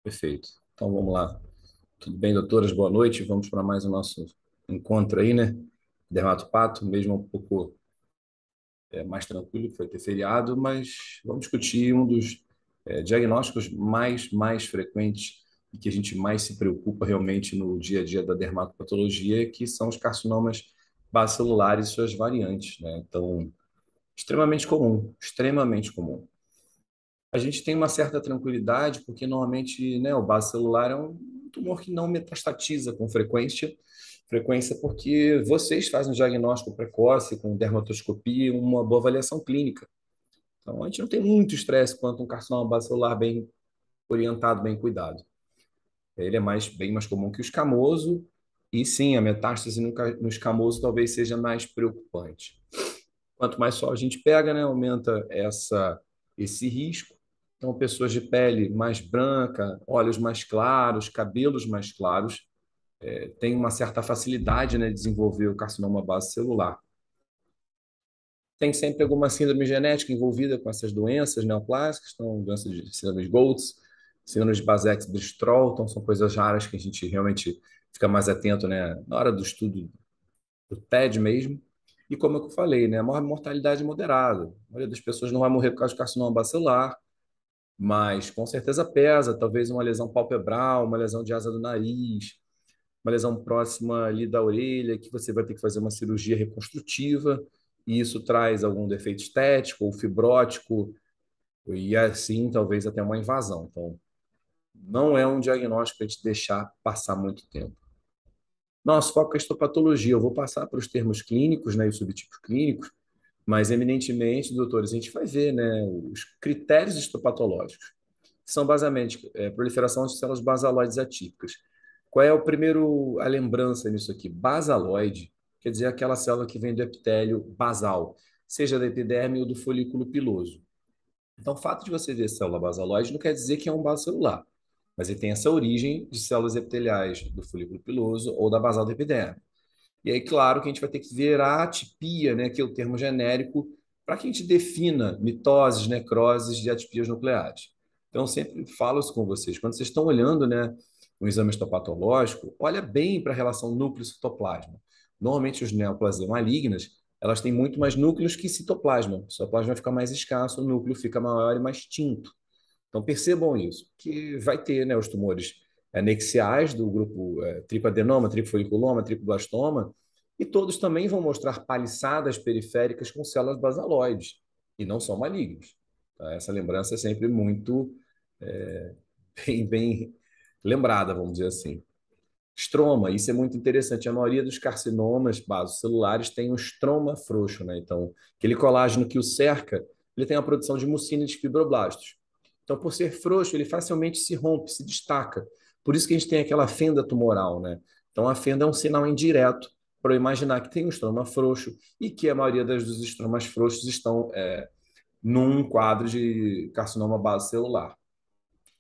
Perfeito. Então vamos lá. Tudo bem, doutoras? Boa noite. Vamos para mais o nosso encontro aí, né? Dermatopato, mesmo um pouco mais tranquilo, que foi ter feriado, mas vamos discutir um dos diagnósticos mais frequentes e que a gente mais se preocupa realmente no dia a dia da dermatopatologia, que são os carcinomas bacelulares e suas variantes, né? Então, extremamente comum, extremamente comum. A gente tem uma certa tranquilidade, porque normalmente, né, o base celular é um tumor que não metastatiza com frequência porque vocês fazem um diagnóstico precoce com dermatoscopia e uma boa avaliação clínica. Então, a gente não tem muito estresse quanto um carcinoma base celular bem orientado, bem cuidado. Ele é bem mais comum que o escamoso, e sim, a metástase no escamoso talvez seja mais preocupante. Quanto mais sol a gente pega, né, aumenta esse risco. Então, pessoas de pele mais branca, olhos mais claros, cabelos mais claros, têm uma certa facilidade, né, de desenvolver o carcinoma base celular. Tem sempre alguma síndrome genética envolvida com essas doenças neoplásicas, então, doenças de síndrome de Goltz, síndrome de Basett-Bristol, então são coisas raras que a gente realmente fica mais atento, né, na hora do estudo do TED mesmo. E como eu falei, né, a maior mortalidade é moderada. A maioria das pessoas não vai morrer por causa de carcinoma bacelar, mas com certeza pesa, talvez uma lesão palpebral, uma lesão de asa do nariz, uma lesão próxima ali da orelha, que você vai ter que fazer uma cirurgia reconstrutiva, e isso traz algum defeito estético ou fibrótico, e assim talvez até uma invasão. Então, não é um diagnóstico para a gente deixar passar muito tempo. Nosso foco é histopatologia. Eu vou passar para os termos clínicos, né, e os subtipos clínicos, mas eminentemente, doutores, a gente vai ver, né, os critérios histopatológicos, que são basicamente proliferação de células basaloides atípicas. Qual é a lembrança nisso aqui? Basaloide quer dizer aquela célula que vem do epitélio basal, seja da epiderme ou do folículo piloso. Então, o fato de você ver célula basaloide não quer dizer que é um vaso celular, mas ele tem essa origem de células epiteliais do folículo piloso ou da basal da epiderme. E aí, claro, que a gente vai ter que ver a atipia, né, que é o termo genérico, para que a gente defina mitoses, necroses e atipias nucleares. Então, eu sempre falo isso com vocês. Quando vocês estão olhando, né, um exame histopatológico, olha bem para a relação núcleo-citoplasma. Normalmente, os neoplasias malignas, elas têm muito mais núcleos que citoplasma. O citoplasma vai ficar mais escasso, o núcleo fica maior e mais tinto. Então percebam isso, que vai ter, né, os tumores anexiais do grupo tripadenoma, tripfoliculoma, triploblastoma, e todos também vão mostrar paliçadas periféricas com células basaloides, e não são malignos. Tá? Essa lembrança é sempre muito é, bem lembrada, vamos dizer assim. Estroma, isso é muito interessante. A maioria dos carcinomas basocelulares tem um estroma frouxo, né? Então, aquele colágeno que o cerca, ele tem a produção de mucina de fibroblastos. Então, por ser frouxo, ele facilmente se rompe, se destaca. Por isso que a gente tem aquela fenda tumoral, né? Então, a fenda é um sinal indireto para eu imaginar que tem um estroma frouxo e que a maioria dos estromas frouxos estão num quadro de carcinoma basocelular.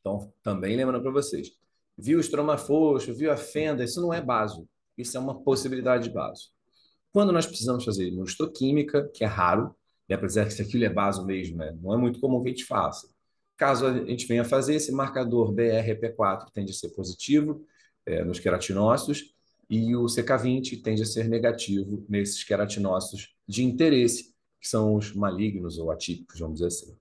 Então, também lembrando para vocês, viu o estroma frouxo, viu a fenda, isso não é baso, isso é uma possibilidade de baso. Quando nós precisamos fazer imunohistoquímica, que é raro, e apesar que isso aquilo é baso mesmo, né? Não é muito comum que a gente faça. Caso a gente venha fazer, esse marcador BRP4 tende a ser positivo nos queratinócitos e o CK20 tende a ser negativo nesses queratinócitos de interesse, que são os malignos ou atípicos, vamos dizer assim.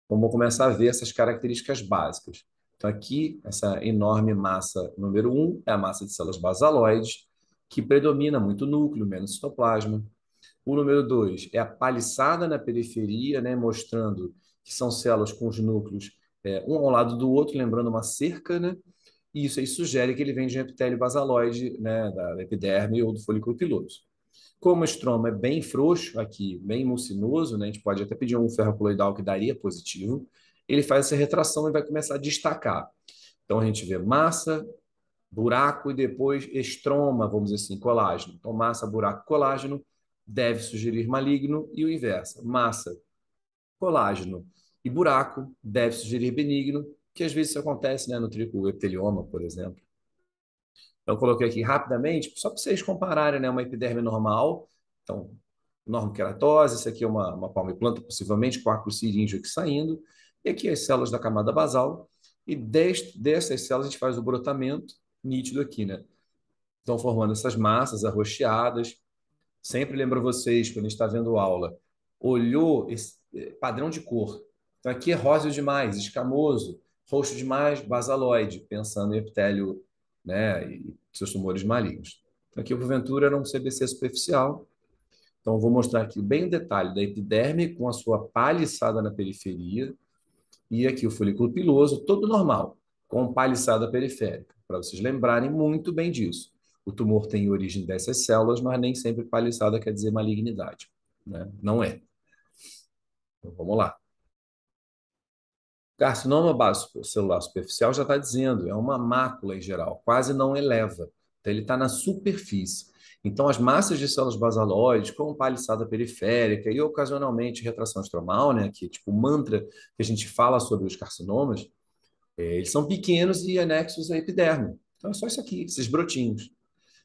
Então, vamos começar a ver essas características básicas. Então, aqui, essa enorme massa número um é a massa de células basaloides, que predomina muito núcleo, menos citoplasma. O número 2 é a paliçada na periferia, né, mostrando que são células com os núcleos um ao lado do outro, lembrando uma cerca, né? E isso aí sugere que ele vem de um epitélio basaloide, né, da epiderme ou do folículo piloso. Como o estroma é bem frouxo aqui, bem mucinoso, né, a gente pode até pedir um ferrocoloidal que daria positivo, ele faz essa retração e vai começar a destacar. Então a gente vê massa, buraco e depois estroma, vamos dizer assim, colágeno. Então massa, buraco, colágeno deve sugerir maligno e o inverso. Massa, colágeno e buraco deve sugerir benigno, que às vezes isso acontece, né, no tricoepitelioma, por exemplo. Então, eu coloquei aqui rapidamente, só para vocês compararem, né, uma epiderme normal, então, normoqueratose, isso aqui é uma palmiplanta, possivelmente, com arco ciríngeo aqui saindo, e aqui as células da camada basal, e dessas células a gente faz o brotamento nítido aqui, né? Estão formando essas massas arroxeadas. Sempre lembro vocês, quando a gente está vendo aula, olhou esse padrão de cor. Então, aqui é róseo demais, escamoso, roxo demais, basaloide, pensando em epitélio, né, e seus tumores malignos. Então, aqui, porventura, era um CBC superficial. Então, eu vou mostrar aqui bem o detalhe da epiderme com a sua paliçada na periferia e aqui o folículo piloso, todo normal, com paliçada periférica, para vocês lembrarem muito bem disso. O tumor tem origem dessas células, mas nem sempre paliçada quer dizer malignidade, né? Não é. Então, vamos lá. Carcinoma celular superficial já está dizendo, é uma mácula em geral, quase não eleva. Então, ele está na superfície. Então, as massas de células basaloides, com paliçada periférica e ocasionalmente retração estromal, né, que é tipo o mantra que a gente fala sobre os carcinomas, eles são pequenos e anexos à epiderme. Então, é só isso aqui, esses brotinhos.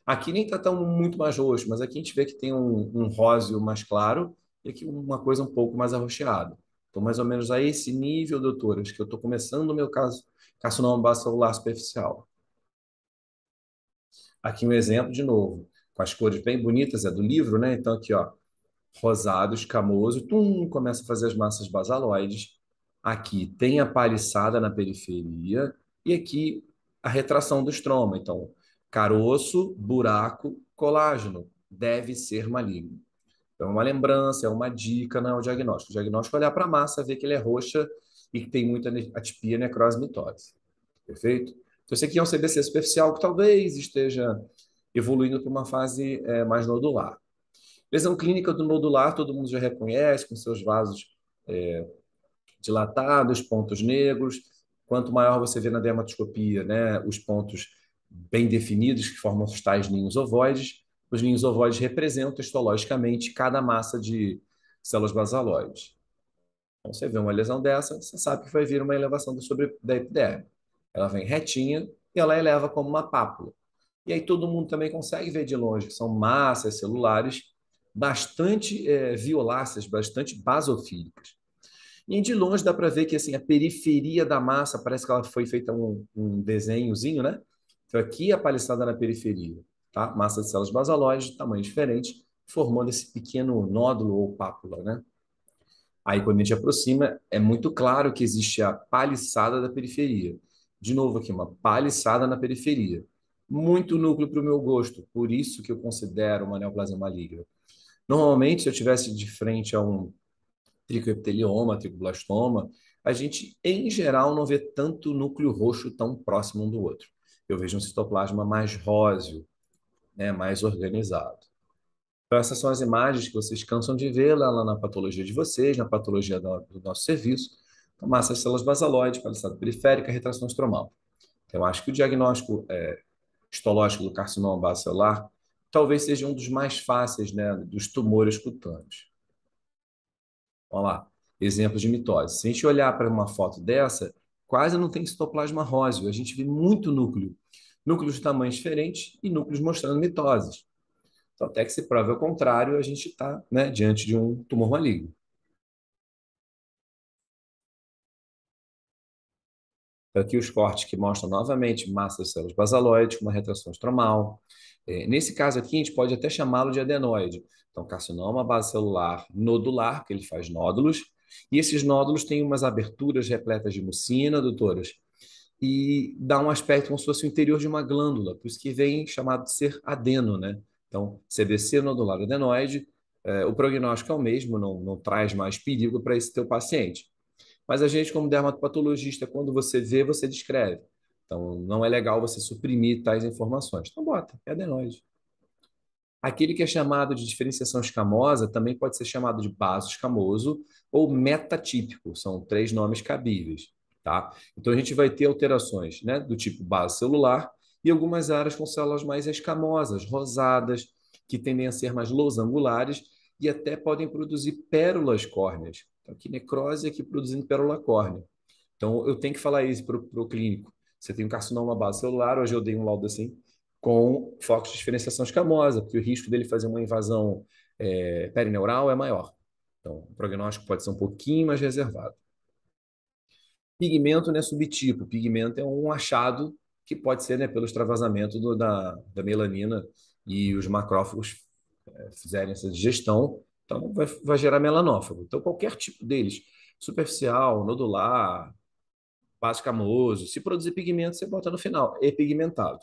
Aqui nem está tão muito mais roxo, mas aqui a gente vê que tem um róseo mais claro e aqui uma coisa um pouco mais arroxeada. Então, mais ou menos a esse nível, doutoras, que eu estou começando o meu caso, carcinoma basocelular superficial. Aqui um exemplo de novo, com as cores bem bonitas, é do livro, né? Então, aqui, ó, rosado, escamoso, começa a fazer as massas basaloides. Aqui tem a paliçada na periferia e aqui a retração do estroma. Então, caroço, buraco, colágeno. Deve ser maligno. Então, é uma lembrança, é uma dica, não é o diagnóstico. O diagnóstico é olhar para a massa, ver que ele é roxa e que tem muita atipia, necrose, mitose. Perfeito? Então, esse aqui é um CBC superficial que talvez esteja evoluindo para uma fase mais nodular. Lesão clínica do nodular, todo mundo já reconhece, com seus vasos dilatados, pontos negros. Quanto maior você vê na dermatoscopia, né, os pontos bem definidos, que formam os tais ninhos ovoides, os ninhos ovoides representam histologicamente cada massa de células basaloides. Então, você vê uma lesão dessa, você sabe que vai vir uma elevação da epiderme. Ela vem retinha e ela eleva como uma pápula. E aí todo mundo também consegue ver de longe que são massas celulares bastante violáceas, bastante basofílicas. E de longe dá para ver que assim, a periferia da massa parece que ela foi feita um desenhozinho, né? Então aqui a paliçada na periferia, tá? Massa de células basaloides, de tamanho diferente, formando esse pequeno nódulo ou pápula, né? Aí quando a gente aproxima, é muito claro que existe a paliçada da periferia. De novo aqui, uma paliçada na periferia. Muito núcleo para o meu gosto, por isso que eu considero uma neoplasia maligna. Normalmente, se eu tivesse de frente a um tricoepitelioma, tricoblastoma, a gente, em geral, não vê tanto núcleo roxo tão próximo um do outro. Eu vejo um citoplasma mais róseo, né, mais organizado. Então, essas são as imagens que vocês cansam de ver lá na patologia de vocês, na patologia do nosso serviço. Então, massa de células basaloides, paliçada periférica, retração estromal. Então, eu acho que o diagnóstico histológico do carcinoma basocelular talvez seja um dos mais fáceis, né, dos tumores cutâneos. Olha lá, exemplos de mitose. Se a gente olhar para uma foto dessa, quase não tem citoplasma róseo. A gente vê muito núcleo. Núcleos de tamanhos diferentes e núcleos mostrando mitoses. Então, até que se prove ao contrário, a gente está, né, diante de um tumor maligno. Então, aqui os cortes que mostram novamente massa de células basaloides com uma retração estromal. Nesse caso aqui, a gente pode até chamá-lo de adenoide. Então, carcinoma basocelular nodular, que ele faz nódulos, e esses nódulos têm umas aberturas repletas de mucina, doutoras, e dá um aspecto como se fosse o interior de uma glândula, por isso que vem chamado de ser adeno, né? Então, CBC nodular adenoide, o prognóstico é o mesmo, não traz mais perigo para esse teu paciente. Mas a gente, como dermatopatologista, quando você vê, você descreve. Então, não é legal você suprimir tais informações. Então, bota, é adenoide. Aquele que é chamado de diferenciação escamosa também pode ser chamado de baso escamoso ou metatípico, são três nomes cabíveis, tá? Então a gente vai ter alterações, né, do tipo base celular e algumas áreas com células mais escamosas, rosadas, que tendem a ser mais losangulares e até podem produzir pérolas córneas. Então, aqui necrose aqui produzindo pérola córnea. Então eu tenho que falar isso para o clínico. Você tem um carcinoma base celular, hoje eu dei um laudo assim, com foco de diferenciação escamosa, porque o risco dele fazer uma invasão perineural é maior. Então, o prognóstico pode ser um pouquinho mais reservado. Pigmento não é subtipo, pigmento é um achado que pode ser, né, pelo extravasamento da melanina e os macrófagos fizerem essa digestão, então vai gerar melanófago. Então, qualquer tipo deles, superficial, nodular, base camoso, se produzir pigmento, você bota no final, é pigmentado.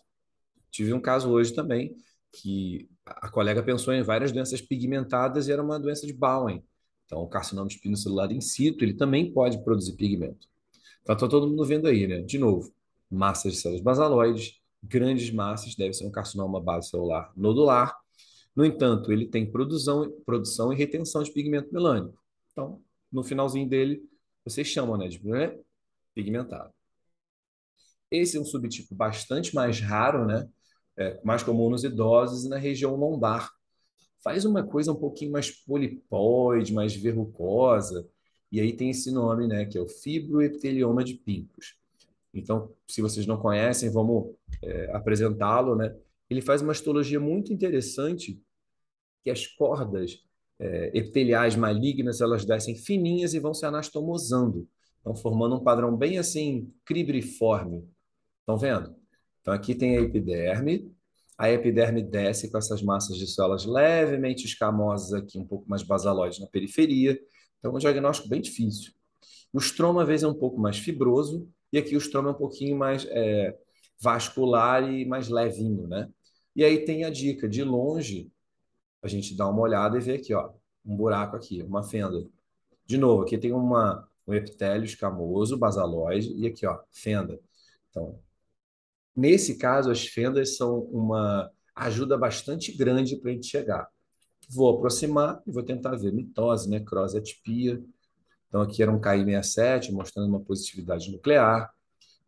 Tive um caso hoje também que a colega pensou em várias doenças pigmentadas e era uma doença de Bowen. Então, o carcinoma espinocelular in situ, ele também pode produzir pigmento. Então, tá todo mundo vendo aí, né? De novo, massas de células basaloides, grandes massas, deve ser um carcinoma base celular nodular. No entanto, ele tem produção e retenção de pigmento melânico. Então, no finalzinho dele, vocês chamam, né, de pigmentado. Esse é um subtipo bastante mais raro, né? Mais comum nos idosos e na região lombar. Faz uma coisa um pouquinho mais polipóide, mais verrucosa, e aí tem esse nome, né, que é o fibroepitelioma de Pincus. Então, se vocês não conhecem, vamos apresentá-lo, né? Ele faz uma histologia muito interessante, que as cordas epiteliais malignas, elas descem fininhas e vão se anastomosando. Então, formando um padrão bem assim, cribriforme. Estão vendo? Então, aqui tem a epiderme desce com essas massas de células levemente escamosas aqui, um pouco mais basaloides na periferia. Então, é um diagnóstico bem difícil. O estroma, às vezes, é um pouco mais fibroso, e aqui o estroma é um pouquinho mais vascular e mais levinho, né? E aí tem a dica, de longe, a gente dá uma olhada e vê aqui, ó, um buraco aqui, uma fenda. De novo, aqui tem um epitélio escamoso, basaloide, e aqui, ó, fenda. Então, nesse caso, as fendas são uma ajuda bastante grande para a gente chegar. Vou aproximar e vou tentar ver mitose, necrose, atipia. Então, aqui era um Ki67, mostrando uma positividade nuclear,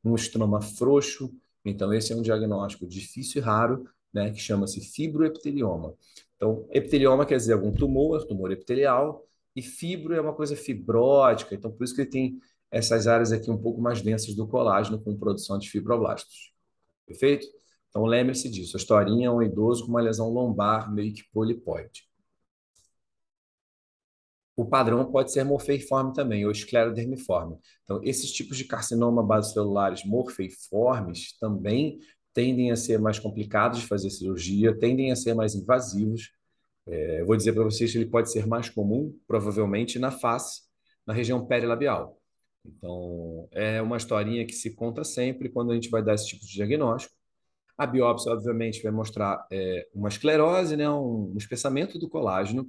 um estroma frouxo. Então, esse é um diagnóstico difícil e raro, né, que chama-se fibroepitelioma. Então, epitelioma quer dizer algum tumor, tumor epitelial, e fibro é uma coisa fibrótica. Então, por isso que ele tem essas áreas aqui um pouco mais densas do colágeno, com produção de fibroblastos. Perfeito? Então, lembre-se disso. A historinha é um idoso com uma lesão lombar meio que polipoide. O padrão pode ser morfeiforme também, ou esclerodermiforme. Então, esses tipos de carcinoma basocelulares morfeiformes também tendem a ser mais complicados de fazer cirurgia, tendem a ser mais invasivos. Eu vou dizer para vocês que ele pode ser mais comum, provavelmente, na face, na região perilabial. Então, é uma historinha que se conta sempre quando a gente vai dar esse tipo de diagnóstico. A biópsia, obviamente, vai mostrar uma esclerose, né, um espessamento do colágeno,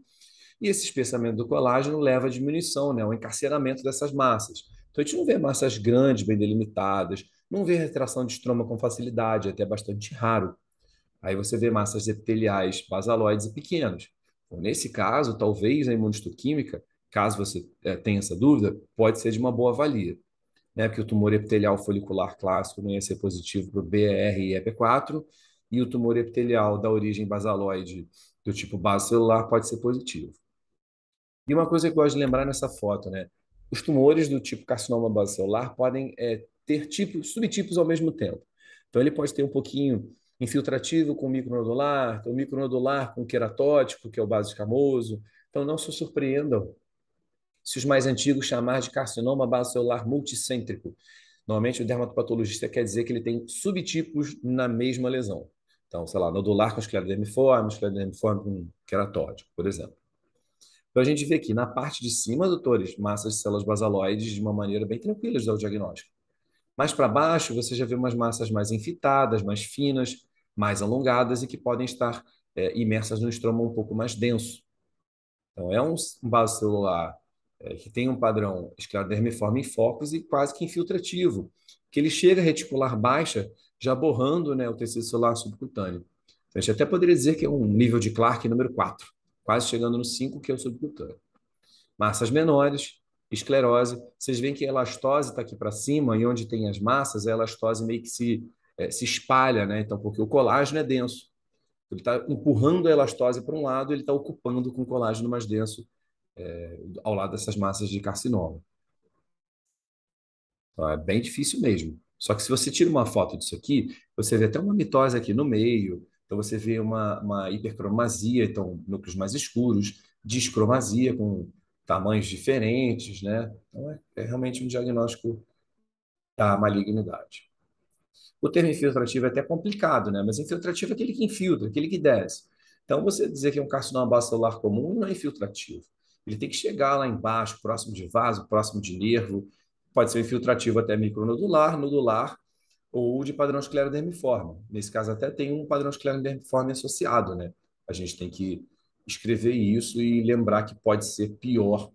e esse espessamento do colágeno leva à diminuição, né, ao encarceramento dessas massas. Então, a gente não vê massas grandes, bem delimitadas, não vê retração de estroma com facilidade, é até bastante raro. Aí você vê massas epiteliais basaloides e pequenas. Então, nesse caso, talvez a imunistoquímica, caso você tenha essa dúvida, pode ser de uma boa valia, né? Porque o tumor epitelial folicular clássico não ia ser positivo para o BR e EP4, e o tumor epitelial da origem basaloide do tipo base celular pode ser positivo. E uma coisa que eu gosto de lembrar nessa foto, né? Os tumores do tipo carcinoma basocelular podem ter tipos, subtipos ao mesmo tempo. Então, ele pode ter um pouquinho infiltrativo com micronodular, então micronodular com queratótico, que é o base escamoso. Então, não se surpreendam se os mais antigos chamar de carcinoma basocelular multicêntrico. Normalmente, o dermatopatologista quer dizer que ele tem subtipos na mesma lesão. Então, sei lá, nodular com esclerodermiforme com queratótico, por exemplo. Então, a gente vê aqui na parte de cima, doutores, massas de células basaloides de uma maneira bem tranquila de dar o diagnóstico. Mais para baixo, você já vê umas massas mais enfitadas, mais finas, mais alongadas e que podem estar imersas no estroma um pouco mais denso. Então, é um vaso celular que tem um padrão esclerodermiforme em focos e quase que infiltrativo, que ele chega a reticular baixa, já borrando, né, o tecido celular subcutâneo. Então, a gente até poderia dizer que é um nível de Clark número 4, quase chegando no 5, que é o subcutâneo. Massas menores, esclerose. Vocês veem que a elastose está aqui para cima, e onde tem as massas, a elastose meio que se espalha, né? Então, porque o colágeno é denso. Ele está empurrando a elastose para um lado, ele está ocupando com o colágeno mais denso ao lado dessas massas de carcinoma. Então, é bem difícil mesmo. Só que se você tira uma foto disso aqui, você vê até uma mitose aqui no meio, então você vê uma hipercromasia, então núcleos mais escuros, discromasia com tamanhos diferentes, né? Então é realmente um diagnóstico da malignidade. O termo infiltrativo é até complicado, né? Mas infiltrativo é aquele que infiltra, aquele que desce. Então, você dizer que é um carcinoma basocelular comum não é infiltrativo. Ele tem que chegar lá embaixo, próximo de vaso, próximo de nervo. Pode ser infiltrativo até micronodular, nodular ou de padrão esclerodermiforme. Nesse caso, até tem um padrão esclerodermiforme associado, né? A gente tem que escrever isso e lembrar que pode ser pior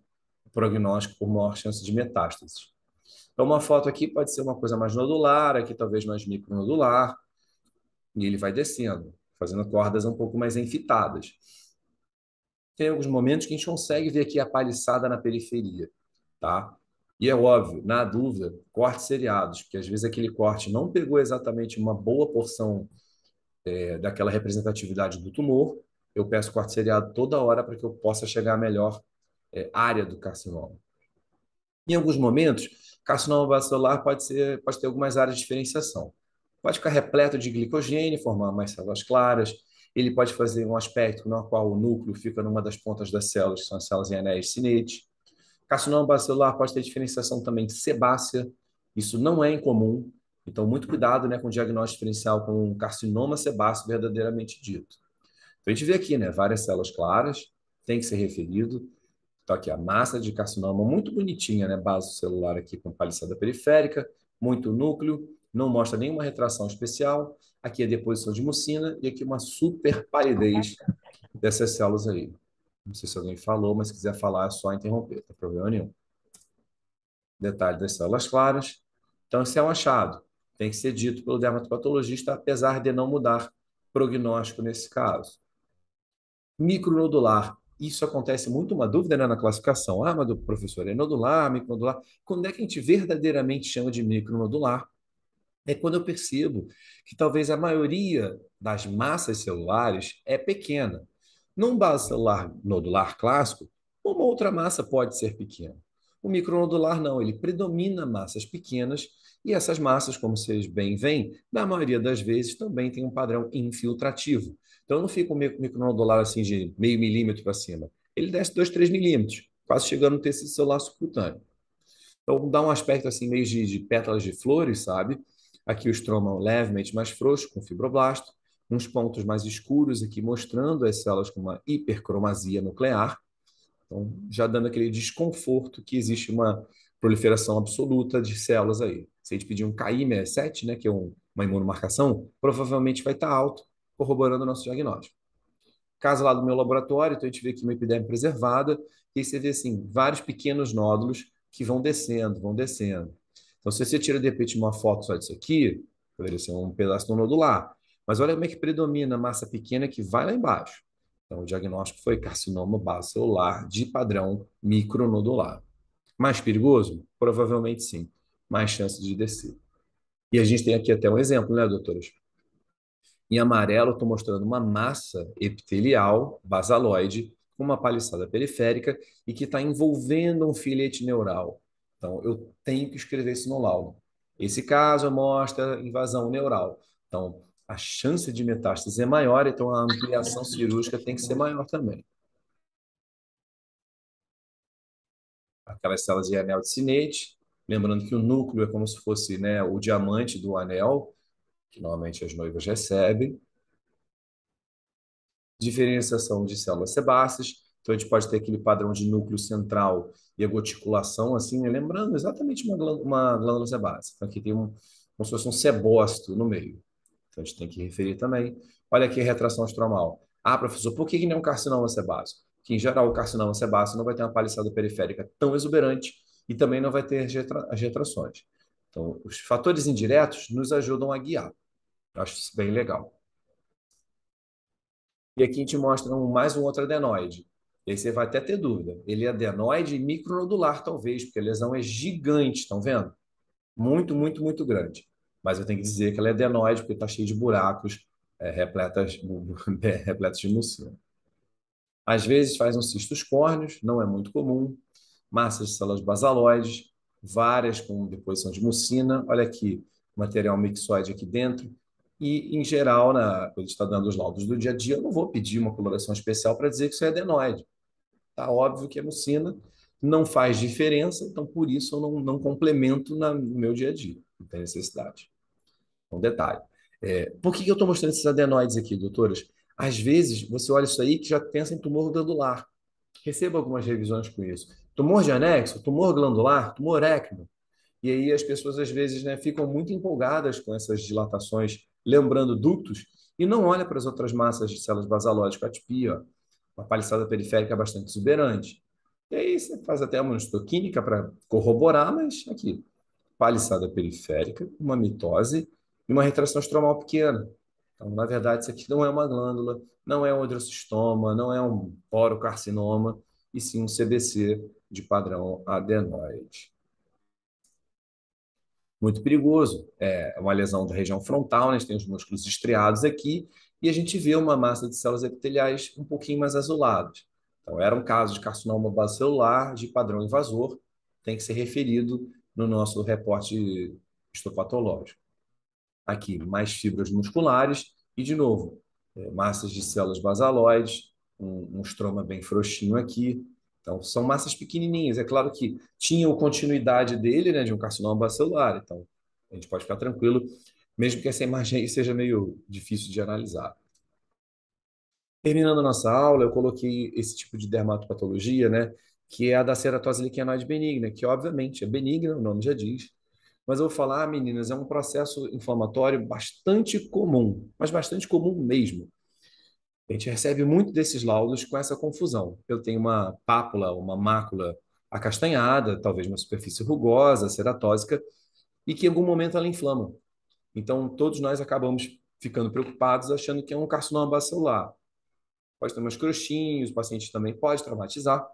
o prognóstico por maior chance de metástases. Então, uma foto aqui pode ser uma coisa mais nodular, aqui talvez mais micronodular, e ele vai descendo, fazendo cordas um pouco mais enfitadas. Tem alguns momentos que a gente consegue ver aqui a paliçada na periferia, tá? E é óbvio, na dúvida, cortes seriados, porque às vezes aquele corte não pegou exatamente uma boa porção daquela representatividade do tumor. Eu peço corte seriado toda hora para que eu possa chegar à melhor área do carcinoma. Em alguns momentos, carcinoma basocelular pode ter algumas áreas de diferenciação. Pode ficar repleto de glicogênio, formar mais células claras. Ele pode fazer um aspecto no qual o núcleo fica numa das pontas das células, que são as células em anéis de Synate. Carcinoma basocelular pode ter diferenciação também sebácea. Isso não é incomum. Então, muito cuidado, né, com o diagnóstico diferencial com um carcinoma sebáceo verdadeiramente dito. Então, a gente vê aqui, né, várias células claras, tem que ser referido. Então, aqui a massa de carcinoma muito bonitinha, né? Base celular aqui com paliçada periférica, muito núcleo, não mostra nenhuma retração especial. Aqui a deposição de mucina e aqui uma super palidez dessas células aí. Não sei se alguém falou, mas se quiser falar é só interromper, não tem problema nenhum. Detalhe das células claras. Então, esse é um achado. Tem que ser dito pelo dermatopatologista, apesar de não mudar prognóstico nesse caso. Micronodular. Isso acontece muito, uma dúvida, né, na classificação. Ah, mas do professor, é nodular, micronodular. Quando é que a gente verdadeiramente chama de micronodular? É quando eu percebo que talvez a maioria das massas celulares é pequena. Num base celular nodular clássico, uma outra massa pode ser pequena. O micronodular não, ele predomina massas pequenas e essas massas, como vocês bem veem, na maioria das vezes também tem um padrão infiltrativo. Então não fica um micronodular assim de meio milímetro para cima. Ele desce 2, 3 milímetros, quase chegando no tecido celular subcutâneo. Então, dá um aspecto assim meio de pétalas de flores, sabe? Aqui o estroma levemente mais frouxo, com fibroblasto, uns pontos mais escuros aqui mostrando as células com uma hipercromasia nuclear, então já dando aquele desconforto que existe uma proliferação absoluta de células aí. Se a gente pedir um KI67, né, que é uma imunomarcação, provavelmente vai estar alto, corroborando o nosso diagnóstico. Caso lá do meu laboratório, então a gente vê aqui uma epiderme preservada, e aí você vê assim, vários pequenos nódulos que vão descendo, vão descendo. Então, se você tira de repente uma foto só disso aqui, poderia ser um pedaço do nodular. Mas olha como é que predomina a massa pequena que vai lá embaixo. Então, o diagnóstico foi carcinoma basocelular de padrão micronodular. Mais perigoso? Provavelmente sim. Mais chance de descer. E a gente tem aqui até um exemplo, né, doutoras? Em amarelo, estou mostrando uma massa epitelial basaloide com uma paliçada periférica e que está envolvendo um filete neural. Então, eu tenho que escrever isso no laudo. Esse caso mostra invasão neural. Então, a chance de metástase é maior, então a ampliação cirúrgica tem que ser maior também. Aquelas células de anel de Synate, lembrando que o núcleo é como se fosse, né, o diamante do anel, que normalmente as noivas recebem. Diferenciação de células sebáceas. Então, a gente pode ter aquele padrão de núcleo central e a goticulação, assim, né? Lembrando exatamente uma glândula sebácea. Então, aqui tem como se fosse um sebócito no meio. Então, a gente tem que referir também. Olha aqui a retração estromal. Ah, professor, por que não é um carcinoma sebáceo? Que, em geral, o carcinoma sebáceo não vai ter uma paliçada periférica tão exuberante e também não vai ter as retrações. Então, os fatores indiretos nos ajudam a guiar. Eu acho isso bem legal. E aqui a gente mostra mais um outro adenoide. E aí você vai até ter dúvida. Ele é adenoide micronodular, talvez, porque a lesão é gigante, estão vendo? Muito, muito, muito grande. Mas eu tenho que dizer que ela é adenoide, porque está cheio de buracos, repletos de mucina. Às vezes faz um cistos córneos, não é muito comum. Massas de células basaloides, várias com deposição de mucina. Olha aqui, material mixoide aqui dentro. E, em geral, quando a gente está dando os laudos do dia a dia, eu não vou pedir uma coloração especial para dizer que isso é adenoide. Está óbvio que é mucina, não faz diferença, então por isso eu não complemento no meu dia a dia. Não tem necessidade. Um detalhe. Por que eu estou mostrando esses adenoides aqui, doutoras? Às vezes, você olha isso aí que já pensa em tumor glandular. Receba algumas revisões com isso. Tumor de anexo, tumor glandular, tumor écneo. E aí as pessoas, às vezes, né, ficam muito empolgadas com essas dilatações, lembrando ductos, e não olha para as outras massas de células basalóides, com a tipia, uma paliçada periférica bastante exuberante. E aí você faz até uma histoquímica para corroborar, mas aqui, paliçada periférica, uma mitose e uma retração estromal pequena. Então, na verdade, isso aqui não é uma glândula, não é um hidrocistoma, não é um porocarcinoma, e sim um CBC de padrão adenoide. Muito perigoso. É uma lesão da região frontal, né? A gente tem os músculos estriados aqui, e a gente vê uma massa de células epiteliais um pouquinho mais azuladas. Então, era um caso de carcinoma basocelular de padrão invasor, tem que ser referido no nosso reporte histopatológico. Aqui, mais fibras musculares e, de novo, massas de células basaloides, um estroma bem frouxinho aqui. Então, são massas pequenininhas. É claro que tinha a continuidade dele, né, de um carcinoma bacelular. Então, a gente pode ficar tranquilo, mesmo que essa imagem aí seja meio difícil de analisar. Terminando a nossa aula, eu coloquei esse tipo de dermatopatologia, né, que é a da ceratose liquenoide benigna, que obviamente é benigna, o nome já diz, mas eu vou falar, meninas, é um processo inflamatório bastante comum, mas bastante comum mesmo. A gente recebe muito desses laudos com essa confusão. Eu tenho uma pápula, uma mácula acastanhada, talvez uma superfície rugosa, ceratósica, e que em algum momento ela inflama. Então, todos nós acabamos ficando preocupados, achando que é um carcinoma bacelular. Pode ter umas crostinhos, o paciente também pode traumatizar,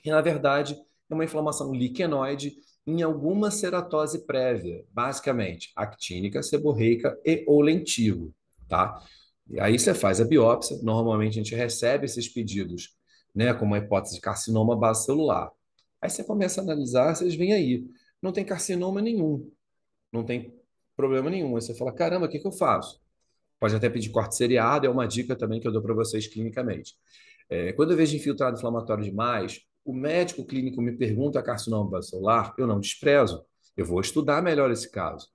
e na verdade é uma inflamação liquenoide em alguma ceratose prévia, basicamente actínica, seborreica e ou lentigo, tá? E aí você faz a biópsia, normalmente a gente recebe esses pedidos, né, como uma hipótese de carcinoma basocelular. Aí você começa a analisar, vocês veem aí, não tem carcinoma nenhum, não tem problema nenhum. Aí você fala, caramba, o que que eu faço? Pode até pedir corte seriado, é uma dica também que eu dou para vocês clinicamente. Quando eu vejo infiltrado inflamatório demais, o médico clínico me pergunta carcinoma bacelular, eu não desprezo. Eu vou estudar melhor esse caso.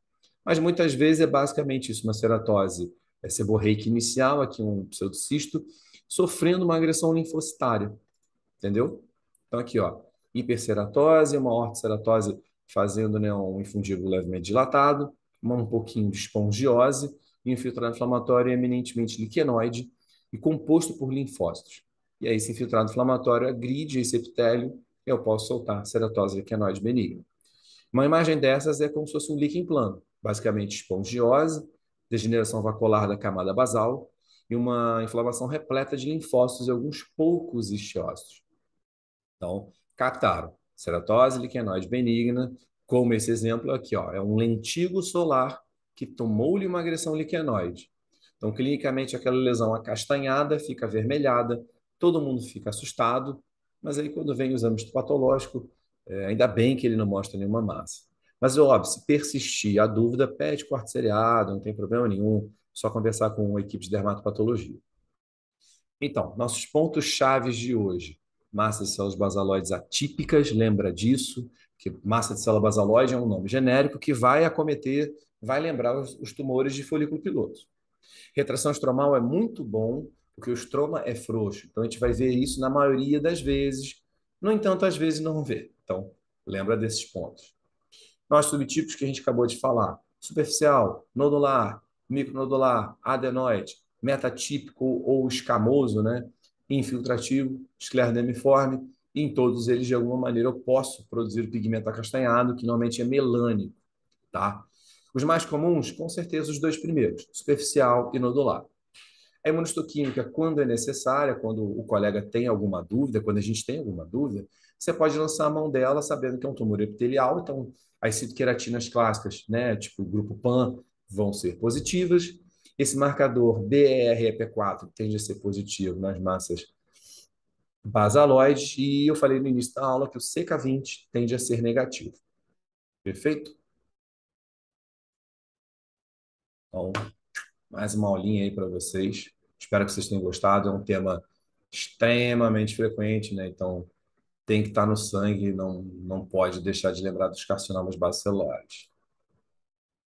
Mas muitas vezes é basicamente isso, uma ceratose seborreica inicial, aqui um pseudocisto, sofrendo uma agressão linfocitária, entendeu? Então aqui, ó, hiperceratose, uma ortoceratose fazendo, né, um infundíbulo levemente dilatado, um pouquinho de espongiose, e um infiltrado inflamatório eminentemente liquenoide e composto por linfócitos. E aí esse infiltrado inflamatório agride esse epitélio e eu posso soltar ceratose liquenoide benigna. Uma imagem dessas é como se fosse um líquen plano, basicamente espongiose, degeneração vacuolar da camada basal e uma inflamação repleta de linfócitos e alguns poucos histiócitos. Então, captaram ceratose liquenoide benigna, como esse exemplo aqui, ó, é um lentigo solar que tomou-lhe uma agressão liquenoide. Então, clinicamente, aquela lesão acastanhada fica avermelhada, todo mundo fica assustado, mas aí quando vem o exame patológico, ainda bem que ele não mostra nenhuma massa. Mas, óbvio, se persistir a dúvida, pede corte seriado, não tem problema nenhum, só conversar com a equipe de dermatopatologia. Então, nossos pontos chaves de hoje. Massa de células basaloides atípicas, lembra disso, que massa de célula basaloide é um nome genérico que vai acometer, vai lembrar os tumores de folículo piloso. Retração estromal é muito bom, porque o estroma é frouxo, então a gente vai ver isso na maioria das vezes. No entanto, às vezes não vê. Então, lembra desses pontos. Nós subtipos que a gente acabou de falar: superficial, nodular, micronodular, adenoide, metatípico ou escamoso, né? Infiltrativo, esclerodemiforme. E em todos eles, de alguma maneira, eu posso produzir o pigmento acastanhado, que normalmente é melânico, tá? Os mais comuns, com certeza, os dois primeiros, superficial e nodular. A imunistoquímica, quando é necessária, quando o colega tem alguma dúvida, quando a gente tem alguma dúvida, você pode lançar a mão dela sabendo que é um tumor epitelial, então as citoqueratinas clássicas, né, tipo o grupo PAN, vão ser positivas. Esse marcador BREP4 tende a ser positivo nas massas basaloides, e eu falei no início da aula que o CK20 tende a ser negativo. Perfeito? Então, mais uma aulinha aí para vocês. Espero que vocês tenham gostado. É um tema extremamente frequente, né? Então, tem que estar no sangue, não pode deixar de lembrar dos carcinomas bacelulares.